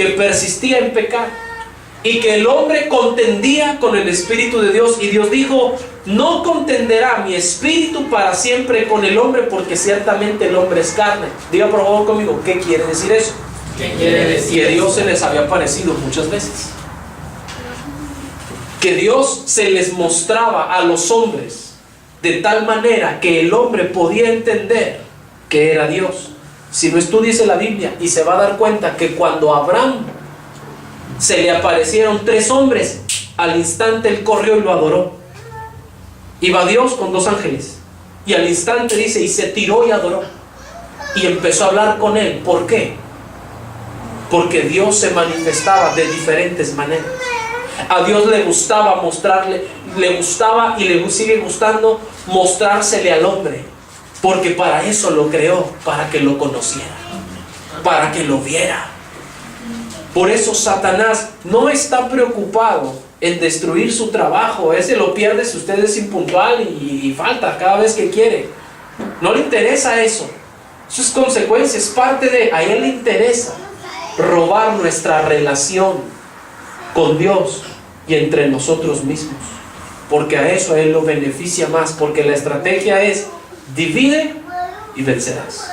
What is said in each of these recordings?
que persistía en pecar y que el hombre contendía con el Espíritu de Dios. Y Dios dijo: no contenderá mi Espíritu para siempre con el hombre, porque ciertamente el hombre es carne. Diga por favor conmigo, ¿qué quiere decir eso? ¿Qué quiere decir? Que Dios se les había aparecido muchas veces. Que Dios se les mostraba a los hombres de tal manera que el hombre podía entender que era Dios. Si no, estudiese la Biblia y se va a dar cuenta que cuando a Abraham se le aparecieron 3 hombres, al instante él corrió y lo adoró. Iba Dios con 2 ángeles y al instante dice, y se tiró y adoró y empezó a hablar con él. ¿Por qué? Porque Dios se manifestaba de diferentes maneras. A Dios le gustaba mostrarle, le gustaba y le sigue gustando mostrársele al hombre, porque para eso lo creó, para que lo conociera, para que lo viera. Por eso Satanás no está preocupado en destruir su trabajo. Ese lo pierde si usted es impuntual y falta cada vez que quiere. No le interesa eso. Eso es consecuencia, es parte de... A él le interesa robar nuestra relación con Dios y entre nosotros mismos, porque a eso a él lo beneficia más, porque la estrategia es: divide y vencerás.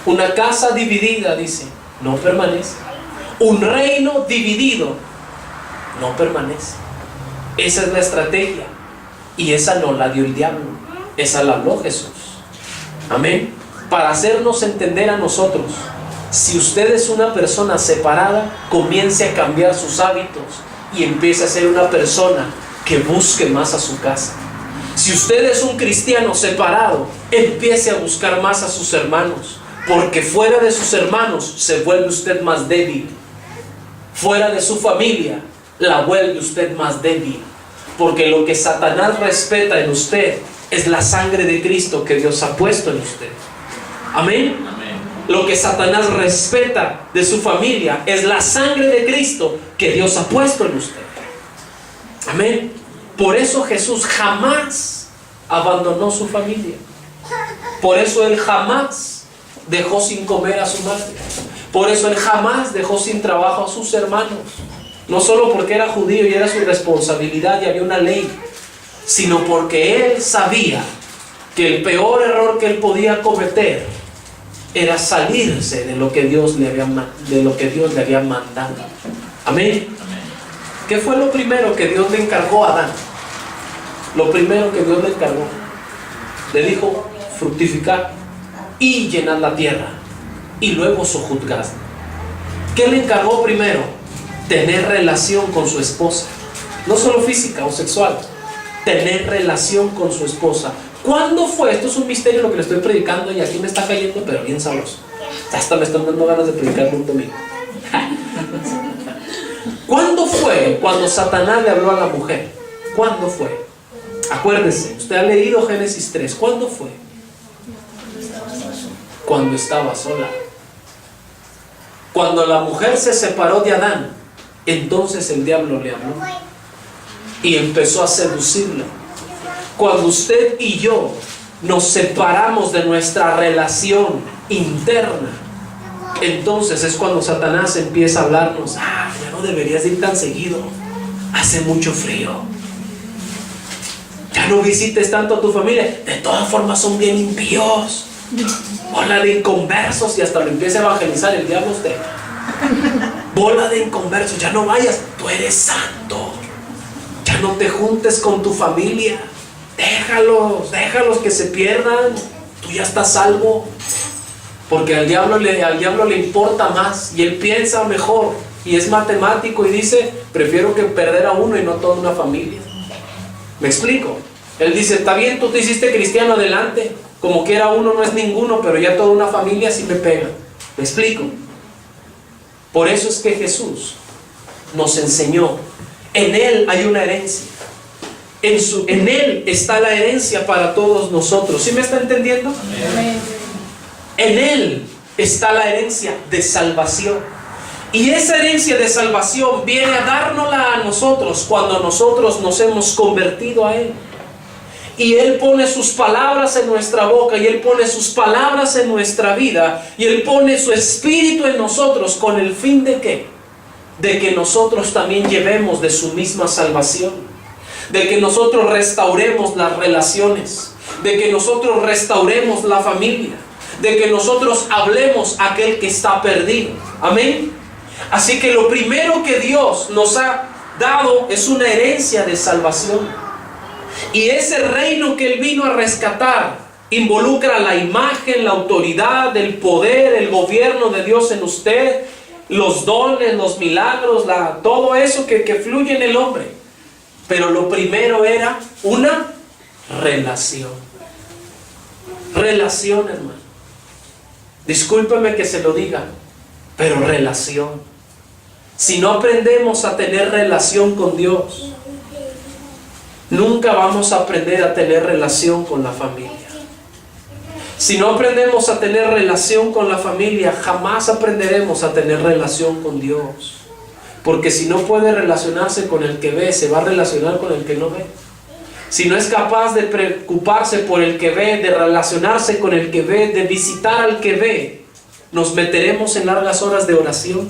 Una casa dividida, dice, no permanece. Un reino dividido no permanece. Esa es la estrategia, y esa no la dio el diablo, esa la habló Jesús. Amén. Para hacernos entender a nosotros: si usted es una persona separada, comience a cambiar sus hábitos y empiece a ser una persona que busque más a su casa. Si usted es un cristiano separado, empiece a buscar más a sus hermanos, porque fuera de sus hermanos se vuelve usted más débil. Fuera de su familia la vuelve usted más débil, porque lo que Satanás respeta en usted es la sangre de Cristo que Dios ha puesto en usted. Amén. Lo que Satanás respeta de su familia es la sangre de Cristo que Dios ha puesto en usted. Amén. Por eso Jesús jamás abandonó su familia. Por eso Él jamás dejó sin comer a su madre. Por eso Él jamás dejó sin trabajo a sus hermanos. No solo porque era judío y era su responsabilidad y había una ley, sino porque Él sabía que el peor error que Él podía cometer era salirse de lo que Dios le había mandado. Amén. ¿Qué fue lo primero que Dios le encargó a Adán? Lo primero que Dios le encargó, le dijo: fructificar y llenar la tierra, y luego sojuzgar. ¿Qué le encargó primero? Tener relación con su esposa, no solo física o sexual, tener relación con su esposa. ¿Cuándo fue? Esto es un misterio lo que le estoy predicando, y aquí me está cayendo pero bien sabroso. Hasta me están dando ganas de predicar un domingo. ¿Cuándo fue cuando Satanás le habló a la mujer? ¿Cuándo fue? Acuérdese, usted ha leído Génesis 3. ¿Cuándo fue? Cuando estaba sola. Cuando la mujer se separó de Adán, entonces el diablo le habló y empezó a seducirla. Cuando usted y yo nos separamos de nuestra relación interna, entonces es cuando Satanás empieza a hablarnos: ya no deberías ir tan seguido, hace mucho frío, ya no visites tanto a tu familia, de todas formas son bien impíos, bola de inconversos. Y hasta lo empieza a evangelizar el diablo a usted. Bola de inconversos, ya no vayas, tú eres santo, ya no te juntes con tu familia, déjalos que se pierdan, tú ya estás salvo. Porque al diablo le importa más, y él piensa mejor, y es matemático, y dice: prefiero que perder a uno y no toda una familia. ¿Me explico? Él dice: está bien, tú te hiciste cristiano, adelante, como quiera uno no es ninguno, pero ya toda una familia sí me pega. ¿Me explico? Por eso es que Jesús nos enseñó: en Él hay una herencia, en Él está la herencia para todos nosotros. ¿Sí me está entendiendo? Amén. En Él está la herencia de salvación. Y esa herencia de salvación viene a dárnosla a nosotros cuando nosotros nos hemos convertido a Él. Y Él pone sus palabras en nuestra boca, y Él pone sus palabras en nuestra vida, y Él pone su espíritu en nosotros, ¿con el fin de qué? De que nosotros también llevemos de su misma salvación, de que nosotros restauremos las relaciones, de que nosotros restauremos la familia, de que nosotros hablemos a aquel que está perdido. Amén. Así que lo primero que Dios nos ha dado es una herencia de salvación. Y ese reino que Él vino a rescatar involucra la imagen, la autoridad, el poder, el gobierno de Dios en usted, los dones, los milagros, todo eso que fluye en el hombre. Pero lo primero era una relación. Relación, hermano. Discúlpeme que se lo diga, pero relación. Si no aprendemos a tener relación con Dios, nunca vamos a aprender a tener relación con la familia. Si no aprendemos a tener relación con la familia, jamás aprenderemos a tener relación con Dios. Porque si no puede relacionarse con el que ve, se va a relacionar con el que no ve. Si no es capaz de preocuparse por el que ve, de relacionarse con el que ve, de visitar al que ve, nos meteremos en largas horas de oración.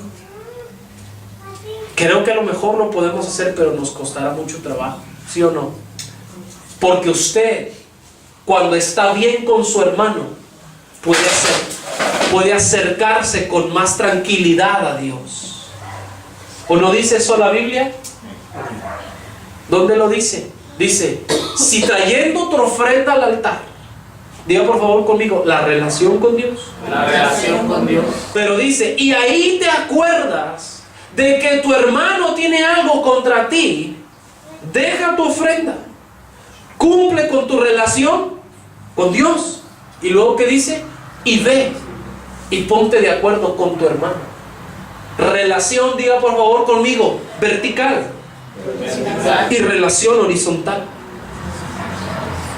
Creo que a lo mejor lo podemos hacer, pero nos costará mucho trabajo. ¿Sí o no? Porque usted, cuando está bien con su hermano, puede acercarse con más tranquilidad a Dios. ¿O no dice eso la Biblia? ¿Dónde lo dice? Dice, si trayendo tu ofrenda al altar, diga por favor conmigo, la relación con Dios. La relación con Dios. Pero dice, y ahí te acuerdas de que tu hermano tiene algo contra ti, deja tu ofrenda, cumple con tu relación con Dios. Y luego ¿qué dice? Y ve y ponte de acuerdo con tu hermano. Relación, diga por favor conmigo, vertical y relación horizontal.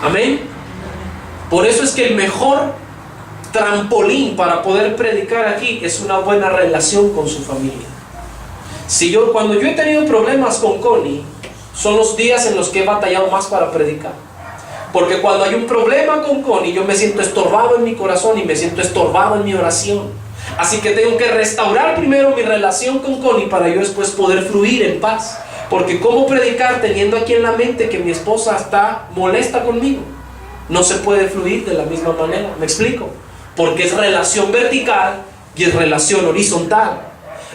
Amén. Por eso es que el mejor trampolín para poder predicar aquí es una buena relación con su familia. Cuando yo he tenido problemas con Connie, son los días en los que he batallado más para predicar. Porque cuando hay un problema con Connie, yo me siento estorbado en mi corazón y me siento estorbado en mi oración. Así que tengo que restaurar primero mi relación con Connie para yo después poder fluir en paz. Porque ¿cómo predicar teniendo aquí en la mente que mi esposa está molesta conmigo? No se puede fluir de la misma manera. ¿Me explico? Porque es relación vertical y es relación horizontal.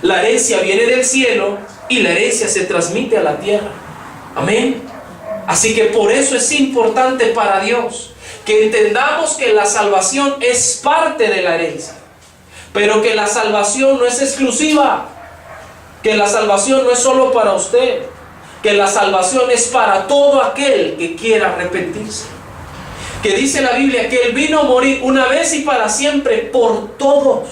La herencia viene del cielo y la herencia se transmite a la tierra. Amén. Así que por eso es importante para Dios que entendamos que la salvación es parte de la herencia, pero que la salvación no es exclusiva, que la salvación no es solo para usted, que la salvación es para todo aquel que quiera arrepentirse. Que dice la Biblia que Él vino a morir una vez y para siempre por todos,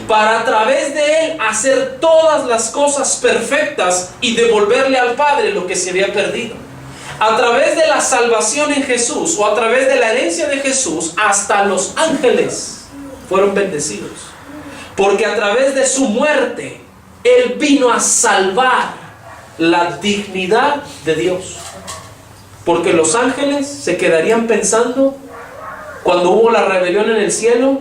para a través de Él hacer todas las cosas perfectas y devolverle al Padre lo que se había perdido. A través de la salvación en Jesús, o a través de la herencia de Jesús, hasta los ángeles fueron bendecidos. Porque a través de su muerte, Él vino a salvar la dignidad de Dios. Porque los ángeles se quedarían pensando, cuando hubo la rebelión en el cielo,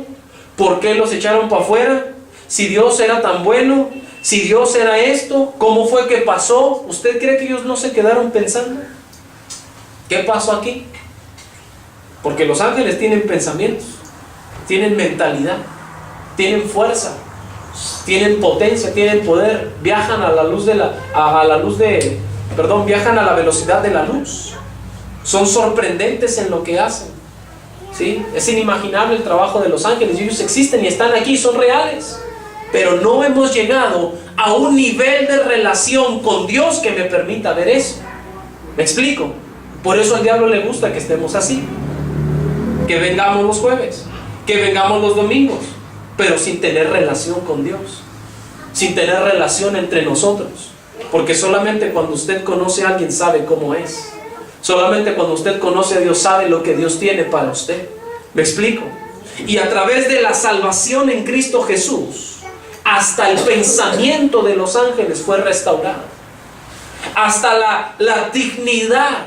¿por qué los echaron para afuera? Si Dios era tan bueno, si Dios era esto, ¿cómo fue que pasó? ¿Usted cree que ellos no se quedaron pensando? ¿Qué pasó aquí? Porque los ángeles tienen pensamientos, tienen mentalidad, tienen fuerza, tienen potencia, tienen poder, viajan a la luz viajan a la velocidad de la luz. Son sorprendentes en lo que hacen. ¿Sí? Es inimaginable el trabajo de los ángeles. Ellos existen y están aquí, son reales. Pero no hemos llegado a un nivel de relación con Dios que me permita ver eso. ¿Me explico? Por eso al diablo le gusta que estemos así. Que vengamos los jueves, que vengamos los domingos, pero sin tener relación con Dios, sin tener relación entre nosotros. Porque solamente cuando usted conoce a alguien sabe cómo es. Solamente cuando usted conoce a Dios sabe lo que Dios tiene para usted. ¿Me explico? Y a través de la salvación en Cristo Jesús, hasta el pensamiento de los ángeles fue restaurado. Hasta la dignidad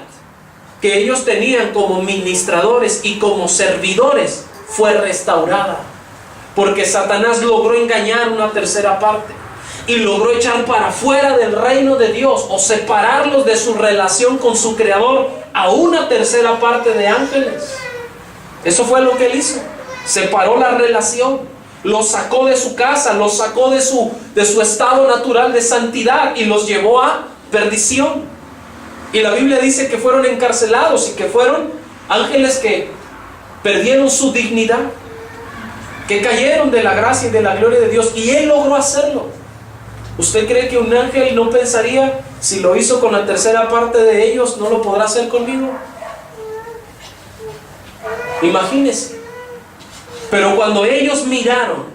que ellos tenían como ministradores y como servidores fue restaurada, porque Satanás logró engañar una tercera parte y logró echar para fuera del reino de Dios o separarlos de su relación con su creador a una tercera parte de ángeles. Eso fue lo que él hizo. Separó la relación, los sacó de su casa, los sacó de su estado natural de santidad y los llevó a perdición. Y la Biblia dice que fueron encarcelados y que fueron ángeles que perdieron su dignidad, que cayeron de la gracia y de la gloria de Dios, y él logró hacerlo. ¿Usted cree que un ángel no pensaría, si lo hizo con la tercera parte de ellos, no lo podrá hacer conmigo? Imagínese. Pero cuando ellos miraron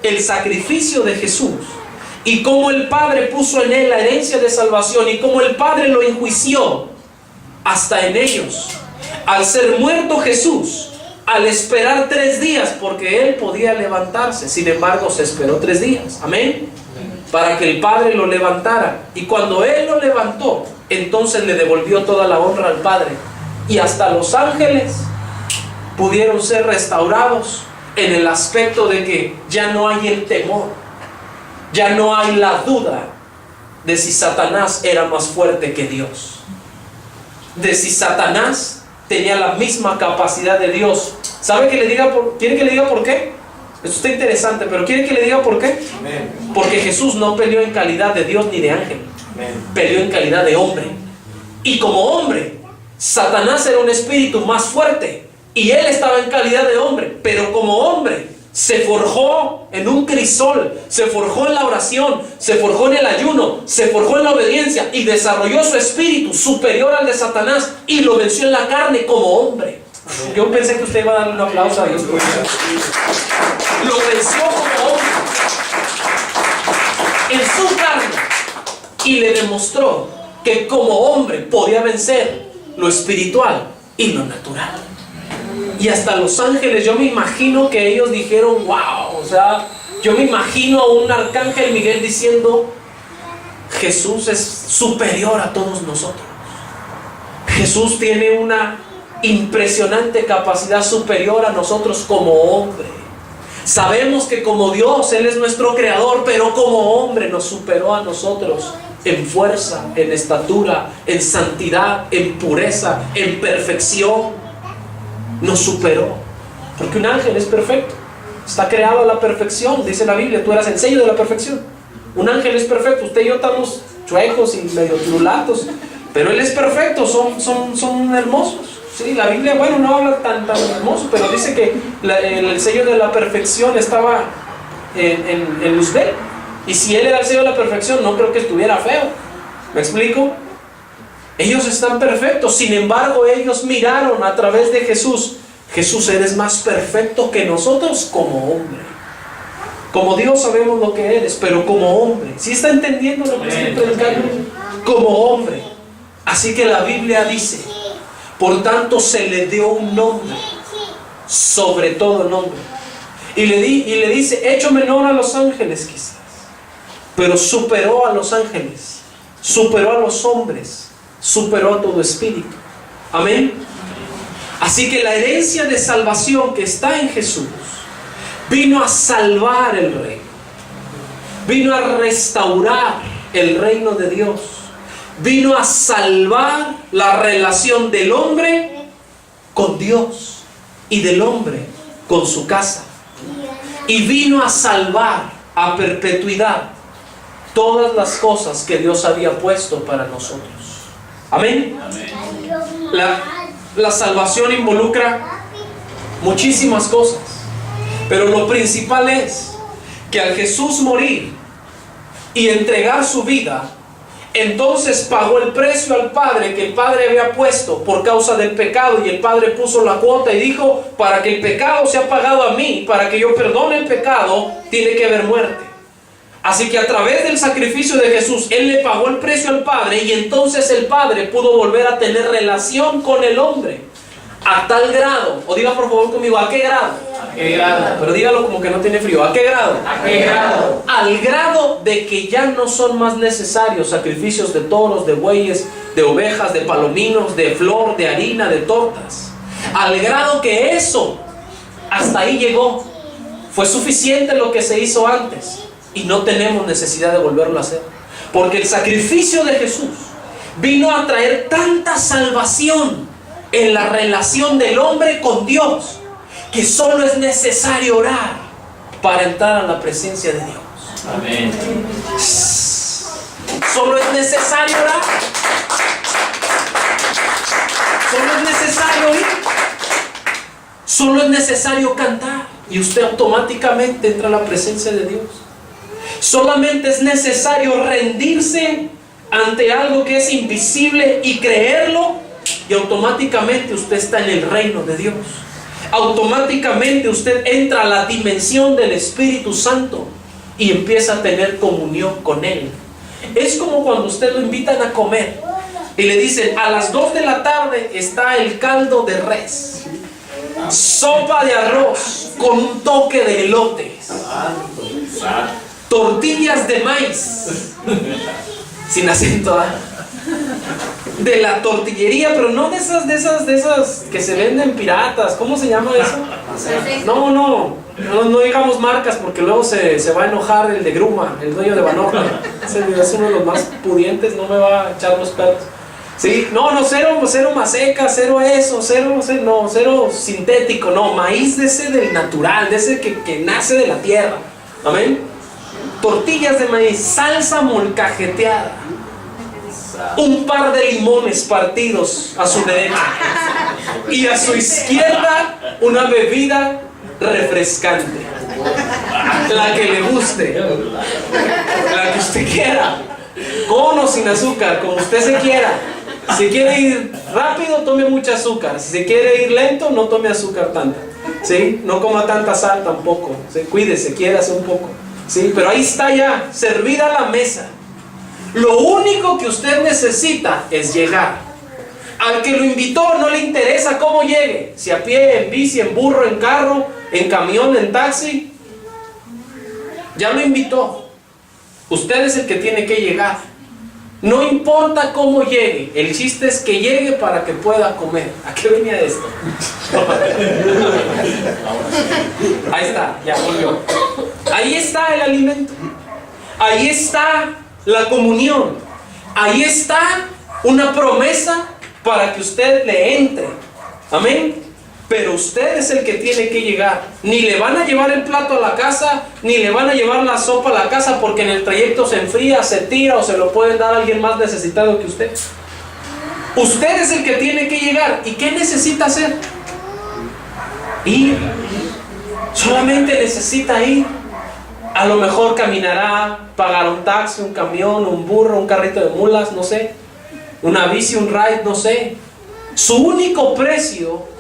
el sacrificio de Jesús y cómo el Padre puso en él la herencia de salvación y cómo el Padre lo enjuició hasta en ellos, al ser muerto Jesús, al esperar 3 días, porque él podía levantarse, sin embargo se esperó 3 días, amén, para que el Padre lo levantara, y cuando él lo levantó, entonces le devolvió toda la honra al Padre, y hasta los ángeles pudieron ser restaurados en el aspecto de que ya no hay el temor, ya no hay la duda de si Satanás era más fuerte que Dios, de si Satanás tenía la misma capacidad de Dios. ¿Sabe que le diga quiere que le diga por qué? Esto está interesante, pero ¿quiere que le diga por qué? Porque Jesús no peleó en calidad de Dios ni de ángel, peleó en calidad de hombre, y como hombre Satanás era un espíritu más fuerte y él estaba en calidad de hombre, pero como hombre se forjó en un crisol, se forjó en la oración, se forjó en el ayuno, se forjó en la obediencia y desarrolló su espíritu superior al de Satanás y lo venció en la carne como hombre. Yo pensé que usted iba a darle un aplauso a Dios por eso. Lo venció como hombre en su carne y le demostró que como hombre podía vencer lo espiritual y lo natural. Y hasta los ángeles, yo me imagino que ellos dijeron, wow, o sea, yo me imagino a un arcángel Miguel diciendo, Jesús es superior a todos nosotros. Jesús tiene una impresionante capacidad superior a nosotros como hombre. Sabemos que como Dios, Él es nuestro creador, pero como hombre nos superó a nosotros en fuerza, en estatura, en santidad, en pureza, en perfección. Nos superó, porque un ángel es perfecto, está creado a la perfección, dice la Biblia, tú eras el sello de la perfección. Un ángel es perfecto, usted y yo estamos chuecos y medio trulatos, pero él es perfecto, son hermosos. Sí, la Biblia, bueno, no habla tan hermoso, pero dice que el sello de la perfección estaba en Luzbel, y si él era el sello de la perfección, no creo que estuviera feo. ¿Me explico? Ellos están perfectos, sin embargo ellos miraron a través de Jesús. Jesús, eres más perfecto que nosotros como hombre. Como Dios sabemos lo que eres, pero como hombre. ¿Sí está entendiendo lo que estoy predicando? Como hombre. Así que la Biblia dice, por tanto se le dio un nombre sobre todo nombre. Y le dice, hecho menor a los ángeles quizás, pero superó a los ángeles, superó a los hombres, superó a todo espíritu. Amén. Así que la herencia de salvación que está en Jesús vino a salvar el reino, vino a restaurar el reino de Dios, vino a salvar la relación del hombre con Dios y del hombre con su casa, y vino a salvar a perpetuidad todas las cosas que Dios había puesto para nosotros. Amén. La salvación involucra muchísimas cosas, pero lo principal es que al Jesús morir y entregar su vida, entonces pagó el precio al Padre que el Padre había puesto por causa del pecado, y el Padre puso la cuota y dijo, para que el pecado sea pagado a mí, para que yo perdone el pecado, tiene que haber muerte. Así que a través del sacrificio de Jesús, Él le pagó el precio al Padre, y entonces el Padre pudo volver a tener relación con el hombre. A tal grado, o diga por favor conmigo, ¿a qué grado? ¿A qué grado? Pero dígalo como que no tiene frío. ¿A qué grado? ¿A qué grado? Al grado de que ya no son más necesarios sacrificios de toros, de bueyes, de ovejas, de palominos, de flor, de harina, de tortas. Al grado que eso, hasta ahí llegó. Fue suficiente lo que se hizo antes y no tenemos necesidad de volverlo a hacer. Porque el sacrificio de Jesús vino a traer tanta salvación en la relación del hombre con Dios, que solo es necesario orar para entrar a la presencia de Dios. Amén. Solo es necesario orar. Solo es necesario ir. Solo es necesario cantar y usted automáticamente entra a la presencia de Dios. Solamente es necesario rendirse ante algo que es invisible y creerlo, y automáticamente usted está en el reino de Dios. Automáticamente usted entra a la dimensión del Espíritu Santo y empieza a tener comunión con Él. Es como cuando usted lo invitan a comer y le dicen: a las 2 de la tarde está el caldo de res, sopa de arroz con un toque de elotes, tortillas de maíz, sin acento, de la tortillería, pero no de esas que se venden piratas. ¿Cómo se llama eso? No digamos marcas, porque luego se va a enojar el de Gruma, el dueño de Banorte. Es uno de los más pudientes, no me va a echar los perros. Sí, cero maseca, cero sintético, no, maíz de ese del natural, de ese que nace de la tierra. Amén. Tortillas de maíz, salsa molcajeteada, un par de limones partidos a su derecha y a su izquierda una bebida refrescante, la que le guste, la que usted quiera, con o sin azúcar, como usted se quiera. Si quiere ir rápido, tome mucha azúcar. Si se quiere ir lento, no tome azúcar tanta, ¿sí? No coma tanta sal tampoco, ¿sí? Cuídese, quiérase un poco, ¿sí? Pero ahí está ya, servida la mesa. Lo único que usted necesita es llegar. Al que lo invitó no le interesa cómo llegue, si a pie, en bici, en burro, en carro, en camión, en taxi. Ya lo invitó. Usted es el que tiene que llegar. No importa cómo llegue, el chiste es que llegue para que pueda comer. ¿A qué venía esto? Ahí está, ya volvió. Ahí está el alimento. Ahí está la comunión. Ahí está una promesa para que usted le entre. Amén. Pero usted es el que tiene que llegar. Ni le van a llevar el plato a la casa, ni le van a llevar la sopa a la casa, porque en el trayecto se enfría, se tira o se lo pueden dar a alguien más necesitado que usted. Usted es el que tiene que llegar. ¿Y qué necesita hacer? Ir. Solamente necesita ir. A lo mejor caminará, pagará un taxi, un camión, un burro, un carrito de mulas, no sé, una bici, un ride, no sé. Su único precio,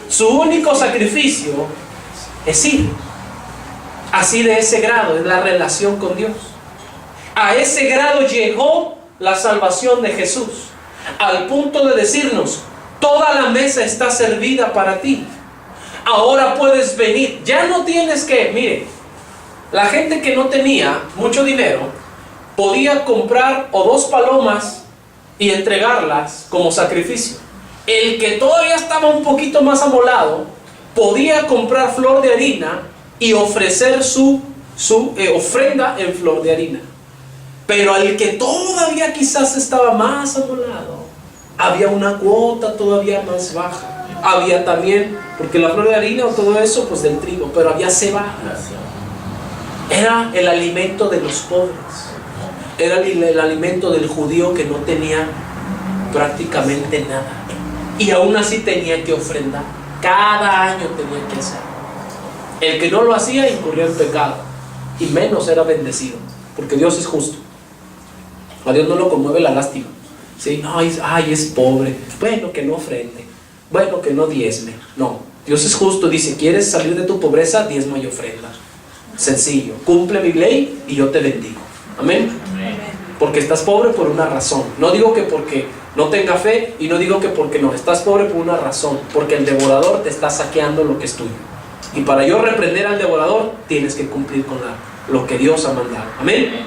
su único sacrificio es ir. Así, de ese grado es la relación con Dios. A ese grado llegó la salvación de Jesús, al punto de decirnos: toda la mesa está servida para ti. Ahora puedes venir. Ya no tienes que, mire, la gente que no tenía mucho dinero podía comprar o 2 palomas y entregarlas como sacrificio. El que todavía estaba un poquito más amolado podía comprar flor de harina y ofrecer su ofrenda en flor de harina. Pero al que todavía quizás estaba más amolado, había una cuota todavía más baja. Había también, porque la flor de harina o todo eso, pues del trigo, pero había cebada. Era el alimento de los pobres. Era el alimento del judío que no tenía prácticamente nada. Y aún así tenía que ofrendar. Cada año tenía que hacer. El que no lo hacía incurría en pecado, y menos era bendecido, porque Dios es justo. A Dios no lo conmueve la lástima, ¿sí? No, es pobre. Bueno, que no ofrende. Bueno, que no diezme. No, Dios es justo. Dice: ¿quieres salir de tu pobreza? Diezma y ofrenda. Sencillo. Cumple mi ley y yo te bendigo. Amén. Amén. Porque estás pobre por una razón. No digo que porque no tenga fe, y no digo que porque no, estás pobre por una razón. Porque el devorador te está saqueando lo que es tuyo. Y para yo reprender al devorador, tienes que cumplir con lo que Dios ha mandado. Amén.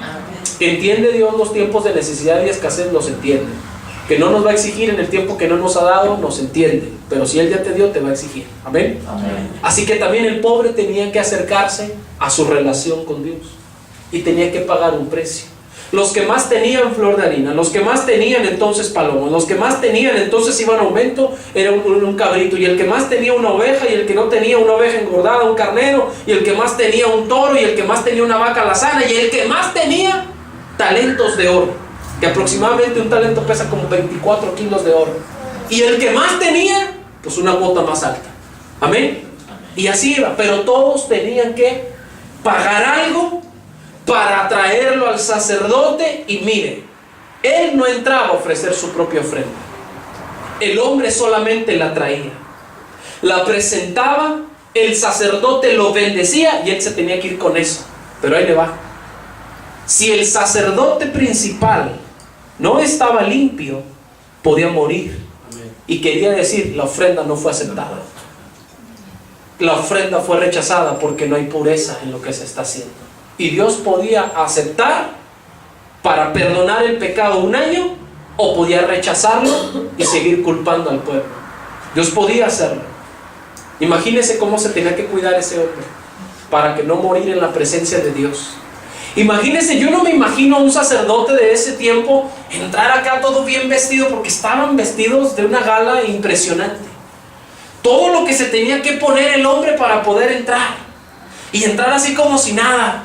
¿Entiende Dios los tiempos de necesidad y escasez? Los entiende. Que no nos va a exigir en el tiempo que no nos ha dado, nos entiende. Pero si Él ya te dio, te va a exigir. Amén. Así que también el pobre tenía que acercarse a su relación con Dios. Y tenía que pagar un precio. Los que más tenían flor de harina, los que más tenían entonces palomos, los que más tenían entonces iban a aumento, era un cabrito. Y el que más tenía una oveja, y el que no tenía una oveja engordada, un carnero. Y el que más tenía un toro, y el que más tenía una vaca alazana. Y el que más tenía talentos de oro, que aproximadamente un talento pesa como 24 kilos de oro. Y el que más tenía, pues una cuota más alta. Amén. Y así iba, pero todos tenían que pagar algo para traerlo al sacerdote. Y mire, él no entraba a ofrecer su propia ofrenda. El hombre solamente la traía, la presentaba, el sacerdote lo bendecía y él se tenía que ir con eso. Pero ahí le va. Si el sacerdote principal no estaba limpio, podía morir. Y quería decir, la ofrenda no fue aceptada. La ofrenda fue rechazada porque no hay pureza en lo que se está haciendo. Y Dios podía aceptar para perdonar el pecado un año, o podía rechazarlo y seguir culpando al pueblo. Dios podía hacerlo. Imagínese cómo se tenía que cuidar ese hombre para que no morir en la presencia de Dios. Imagínense, yo no me imagino a un sacerdote de ese tiempo entrar acá todo bien vestido, porque estaban vestidos de una gala impresionante. Todo lo que se tenía que poner el hombre para poder entrar. Y entrar así como si nada.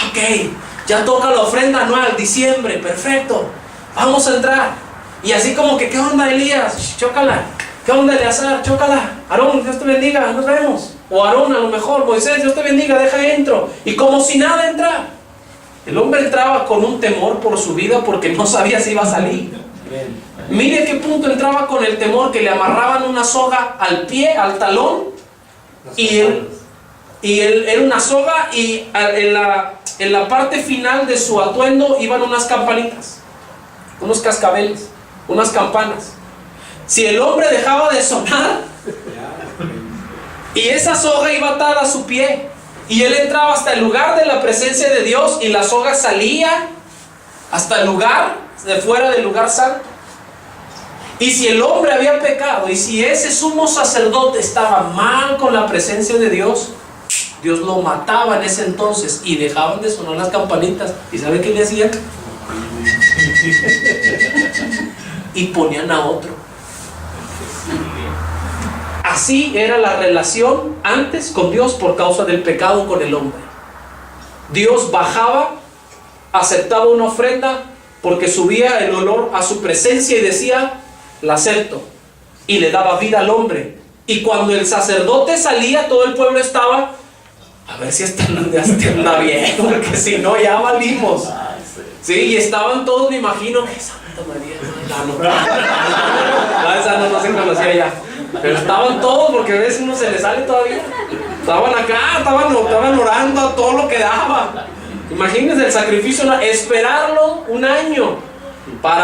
Ok, ya toca la ofrenda anual, diciembre, perfecto. Vamos a entrar. Y así como que, ¿qué onda, Elías? Chócala. ¿Qué onda, Eleazar? Chócala. Aarón, Dios te bendiga, nos vemos. O Aarón, a lo mejor, Moisés, Dios te bendiga, deja entro. Y como si nada entrar. El hombre entraba con un temor por su vida porque no sabía si iba a salir. Mire qué punto entraba con el temor, que le amarraban una soga al pie, al talón. Y él era una soga, y en la parte final de su atuendo iban unas campanitas, unos cascabeles, unas campanas. Si el hombre dejaba de sonar, y esa soga iba atada a su pie, y él entraba hasta el lugar de la presencia de Dios, y la soga salía hasta el lugar de fuera del lugar santo. Y si el hombre había pecado, y si ese sumo sacerdote estaba mal con la presencia de Dios, Dios lo mataba en ese entonces, y dejaban de sonar las campanitas. ¿Y sabe qué le hacían? Y ponían a otro. Así era la relación antes con Dios por causa del pecado con el hombre. Dios bajaba, aceptaba una ofrenda porque subía el olor a su presencia y decía, la acepto, y le daba vida al hombre. Y cuando el sacerdote salía, todo el pueblo estaba, a ver si anda bien, porque si no ya valimos. Sí, y estaban todos, me imagino, que Santa María, esa no se conocía ya. Pero estaban todos, porque a veces uno se le sale todavía. Estaban acá, estaban orando a todo lo que daba. Imagínense el sacrificio, esperarlo un año para